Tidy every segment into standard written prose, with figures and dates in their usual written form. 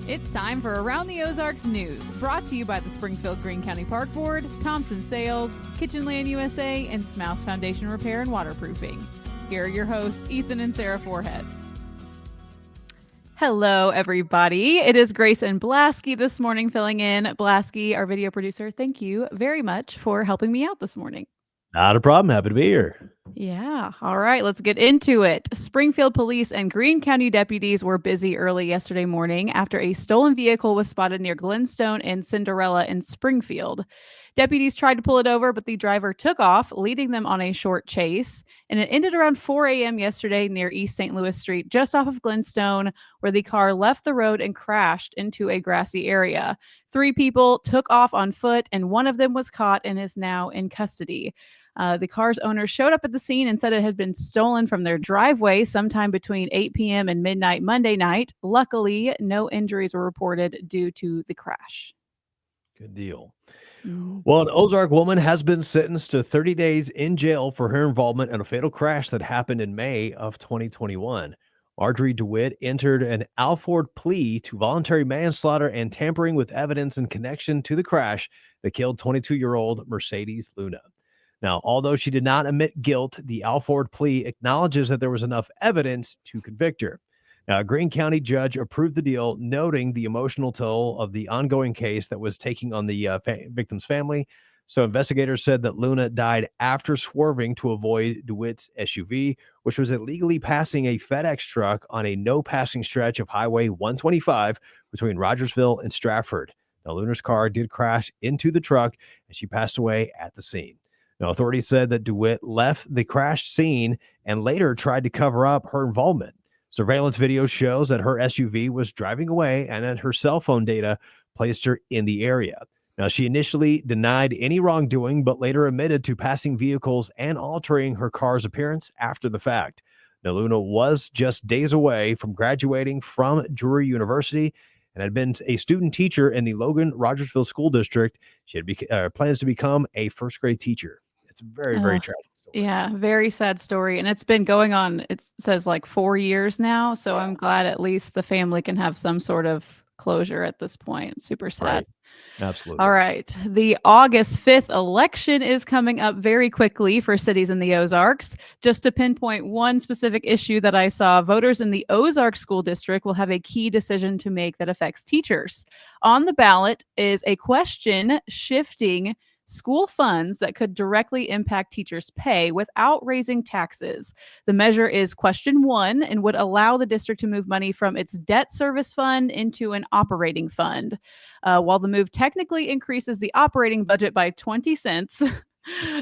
It's time for Around the Ozarks News, brought to you by the Springfield Greene County Park Board, Thompson Sales, Kitchenland USA, and Smouse Foundation Repair and Waterproofing. Here are your hosts, Ethan and Sarah Foreheads. Hello, everybody. It is Grace and Blasky this morning filling in. Blasky, our video producer, thank you very much for helping me out this morning. Not a problem. Happy to be here. Yeah. All right. Let's get into it. Springfield police and Greene County deputies were busy early yesterday morning after a stolen vehicle was spotted near Glenstone and Cinderella in Springfield. Deputies tried to pull it over, but the driver took off, leading them on a short chase. And it ended around 4 a.m. yesterday near East St. Louis Street, just off of Glenstone, where the car left the road and crashed into a grassy area. 3 people took off on foot, and one of them was caught and is now in custody. The car's owner showed up at the scene and said it had been stolen from their driveway sometime between 8 p.m. and midnight Monday night. Luckily, no injuries were reported due to the crash. Good deal. Mm. Well, an Ozark woman has been sentenced to 30 days in jail for her involvement in a fatal crash that happened in May of 2021. Marjorie DeWitt entered an Alford plea to voluntary manslaughter and tampering with evidence in connection to the crash that killed 22-year-old Mercedes Luna. Now, although she did not admit guilt, the Alford plea acknowledges that there was enough evidence to convict her. Now, a Greene County judge approved the deal, noting the emotional toll of the ongoing case that was taking on the victim's family. So investigators said that Luna died after swerving to avoid DeWitt's SUV, which was illegally passing a FedEx truck on a no-passing stretch of Highway 125 between Rogersville and Stratford. Now, Luna's car did crash into the truck, and she passed away at the scene. Now, authorities said that DeWitt left the crash scene and later tried to cover up her involvement. Surveillance video shows that her SUV was driving away and that her cell phone data placed her in the area. Now, she initially denied any wrongdoing, but later admitted to passing vehicles and altering her car's appearance after the fact. Now, Luna was just days away from graduating from Drury University and had been a student teacher in the Logan-Rogersville School District. She had plans to become a first-grade teacher. It's a very, very tragic story. Yeah, very sad story. And it's been going on, it says like 4 years now. So I'm glad at least the family can have some sort of closure at this point. Super sad. Right. Absolutely. All right. The August 5th election is coming up very quickly for cities in the Ozarks. Just to pinpoint one specific issue that I saw, voters in the Ozark School District will have a key decision to make that affects teachers. On the ballot is a question shifting school funds that could directly impact teachers' pay without raising taxes. The measure is question 1 and would allow the district to move money from its debt service fund into an operating fund. While the move technically increases the operating budget by 20 cents,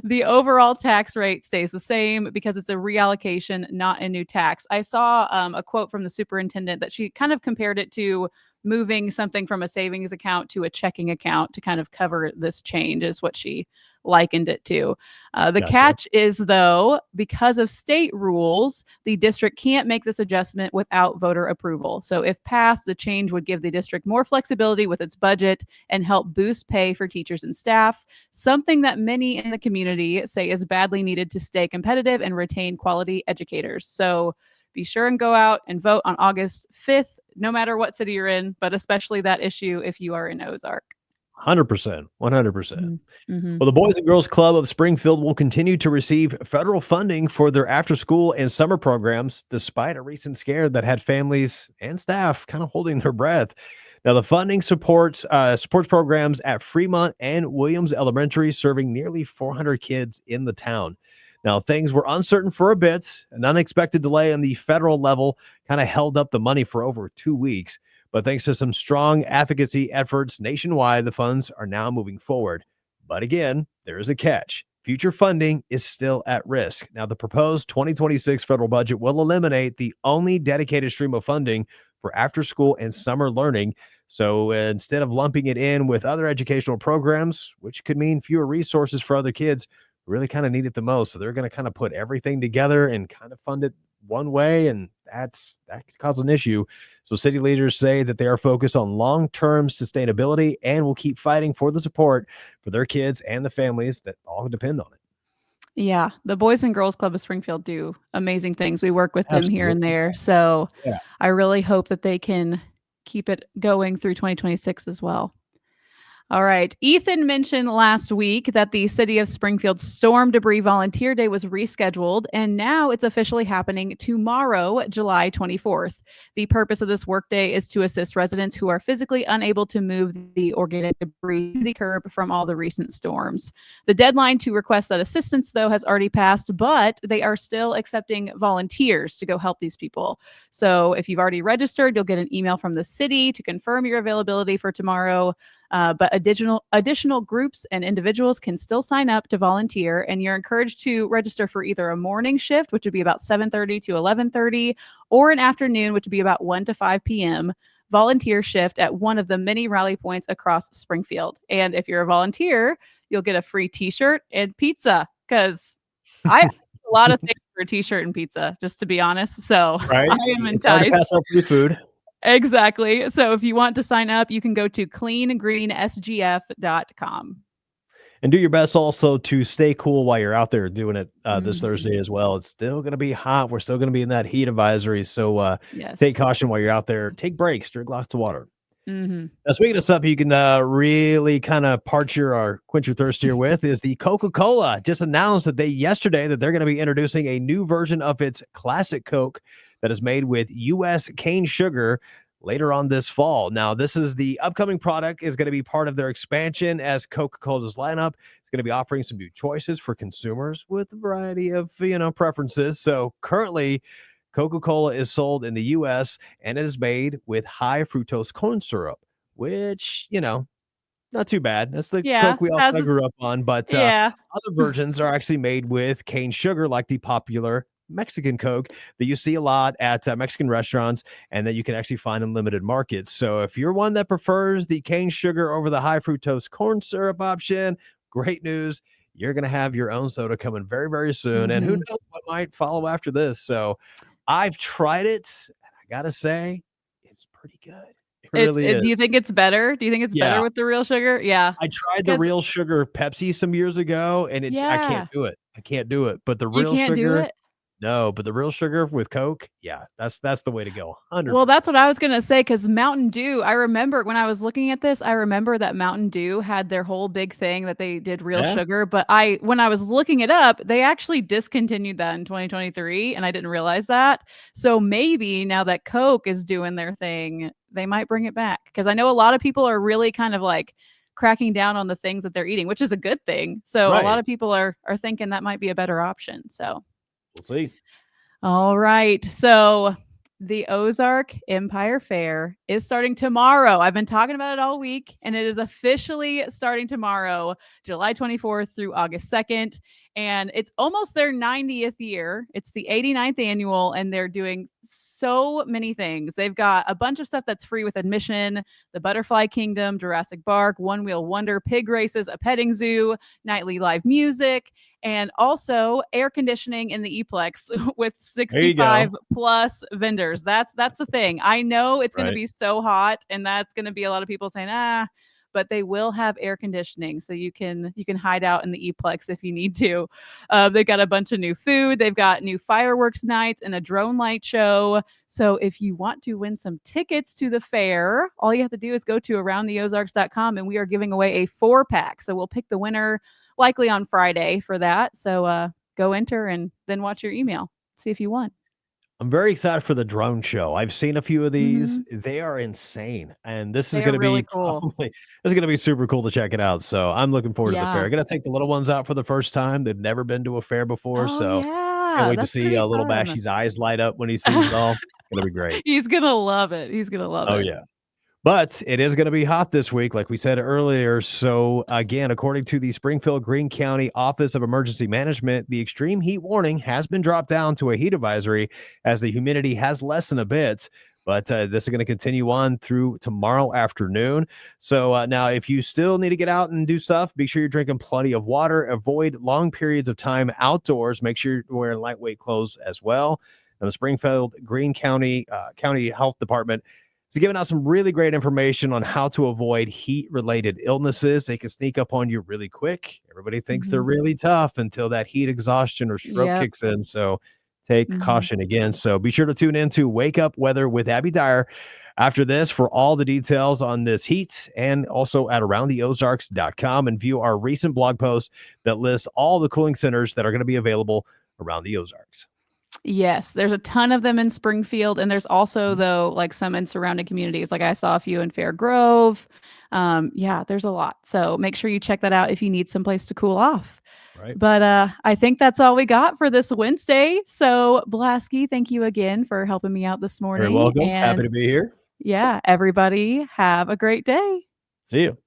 the overall tax rate stays the same because it's a reallocation, not a new tax. I saw a quote from the superintendent that she kind of compared it to moving something from a savings account to a checking account to kind of cover this change is what she likened it to. The catch is, though, because of state rules, the district can't make this adjustment without voter approval. So if passed, the change would give the district more flexibility with its budget and help boost pay for teachers and staff, something that many in the community say is badly needed to stay competitive and retain quality educators. So be sure and go out and vote on August 5th, no matter what city you're in, but especially that issue if you are in Ozark. 100%. 100%. Mm-hmm. Well, the Boys and Girls Club of Springfield will continue to receive federal funding for their after-school and summer programs, despite a recent scare that had families and staff kind of holding their breath. Now, the funding supports programs at Fremont and Williams Elementary, serving nearly 400 kids in the town. Now, things were uncertain for a bit. An unexpected delay on the federal level kind of held up the money for over 2 weeks. But thanks to some strong advocacy efforts nationwide, the funds are now moving forward. But again, there is a catch. Future funding is still at risk. Now, the proposed 2026 federal budget will eliminate the only dedicated stream of funding for after-school and summer learning. So instead of lumping it in with other educational programs, which could mean fewer resources for other kids, really kind of need it the most. So they're going to kind of put everything together and kind of fund it one way, and that could cause an issue. So city leaders say that they are focused on long-term sustainability and will keep fighting for the support for their kids and the families that all depend on it. Yeah, the Boys and Girls Club of Springfield do amazing things. We work with them here and there. So I really hope that they can keep it going through 2026 as well. All right. Ethan mentioned last week that the City of Springfield Storm Debris Volunteer Day was rescheduled, and now it's officially happening tomorrow, July 24th. The purpose of this workday is to assist residents who are physically unable to move the organic debris to the curb from all the recent storms. The deadline to request that assistance, though, has already passed, but they are still accepting volunteers to go help these people. So if you've already registered, you'll get an email from the city to confirm your availability for tomorrow. But additional groups and individuals can still sign up to volunteer, and you're encouraged to register for either a morning shift, which would be about 7:30 to 11:30, or an afternoon, which would be about 1 to 5 p.m. volunteer shift at one of the many rally points across Springfield. And if you're a volunteer, you'll get a free T-shirt and pizza. Because I a lot of things for a T-shirt and pizza, just to be honest. So Right? I am It's hard to enticed. pass up free food. Exactly. So if you want to sign up, you can go to cleangreensgf.com. And do your best also to stay cool while you're out there doing it this Mhm. Thursday as well. It's still going to be hot. We're still going to be in that heat advisory. So take Yes. caution while you're out there. Take breaks. Drink lots of water. Mhm. Now, speaking of something you can really kind of parch your or quench your thirst here with is the Coca-Cola. Just announced that yesterday that they're going to be introducing a new version of its classic Coke that is made with U.S. cane sugar later on this fall. Now, this is the upcoming product is going to be part of their expansion as Coca-Cola's lineup. It's going to be offering some new choices for consumers with a variety of, preferences. So currently, Coca-Cola is sold in the U.S. and it is made with high fructose corn syrup, which, not too bad. That's the Yeah. Coke we all Has kind of its, grew up on. But yeah. other versions are actually made with cane sugar, like the popular Mexican Coke that you see a lot at Mexican restaurants and that you can actually find in limited markets. So if you're one that prefers the cane sugar over the high fructose corn syrup option, great news. You're going to have your own soda coming very, very soon. And who Mhm. knows what might follow after this. So I've tried it, and I got to say, it's pretty good. It really Do is. you think it's better? Do you think it's better Yeah. with the real sugar? Yeah. I tried the 'Cause real sugar Pepsi some years ago, and I can't yeah, do it. I can't do it. But the you real can't do sugar, it? no, but the real sugar with Coke, yeah, that's the way to go, Well, that's 100%. what I was gonna say, because Mountain Dew, I remember when I was looking at this, I remember that Mountain Dew had their whole big thing that they did real Yeah, sugar, but when I was looking it up, they actually discontinued that in 2023, and I didn't realize that. So maybe now that Coke is doing their thing, they might bring it back. Because I know a lot of people are really kind of like cracking down on the things that they're eating, which is a good thing. So a lot right. of people are thinking that might be a better option. So We'll see. all right. So the Ozark Empire Fair is starting tomorrow. I've been talking about it all week, and it is officially starting tomorrow, July 24th through August 2nd. And it's almost their 90th year. It's the 89th annual, and they're doing so many things. They've got a bunch of stuff that's free with admission: the Butterfly Kingdom, Jurassic Park, One Wheel Wonder, pig races, a petting zoo, nightly live music, and also air conditioning in the Eplex with There you go. 65 plus vendors. That's the thing. I know it's going to Right. be so hot, and that's going to be a lot of people saying, but they will have air conditioning, so you can hide out in the Eplex if you need to. They've got a bunch of new food. They've got new fireworks nights and a drone light show. So if you want to win some tickets to the fair, all you have to do is go to aroundtheozarks.com, and we are giving away a 4-pack. So we'll pick the winner likely on Friday for that. So go enter and then watch your email. See if you won. I'm very excited for the drone show. I've seen a few of these. Hmm. They are insane. And this is They are going to be really cool. this is going to be super cool to check it out. So I'm looking forward to the fair. Yeah. I'm going to take the little ones out for the first time. They've never been to a fair before. Oh So can't yeah, wait to that's see pretty little fun. Bashy's eyes light up when he sees it all. Going to be great. He's gonna love it. He's gonna love Oh, it. yeah. But it is going to be hot this week, like we said earlier. So, again, according to the Springfield Greene County Office of Emergency Management, the extreme heat warning has been dropped down to a heat advisory as the humidity has lessened a bit. But this is going to continue on through tomorrow afternoon. So now, if you still need to get out and do stuff, be sure you're drinking plenty of water. Avoid long periods of time outdoors. Make sure you're wearing lightweight clothes as well. And the Springfield Greene County County Health Department is giving out some really great information on how to avoid heat-related illnesses. They can sneak up on you really quick. Everybody thinks they're Hmm. really tough until that heat exhaustion or stroke Yep. kicks in. So take Hmm. caution again. So be sure to tune in to Wake Up Weather with Abby Dyer After this, for all the details on this heat and also at aroundtheozarks.com and view our recent blog post that lists all the cooling centers that are going to be available around the Ozarks. Yes, there's a ton of them in Springfield, and there's also though like some in surrounding communities. Like I saw a few in Fair Grove. Yeah, there's a lot. So make sure you check that out if you need someplace to cool off. Right. But I think that's all we got for this Wednesday. So Blasky, thank you again for helping me out this Very morning. welcome. Happy And to be here. yeah, everybody have a great day. See you.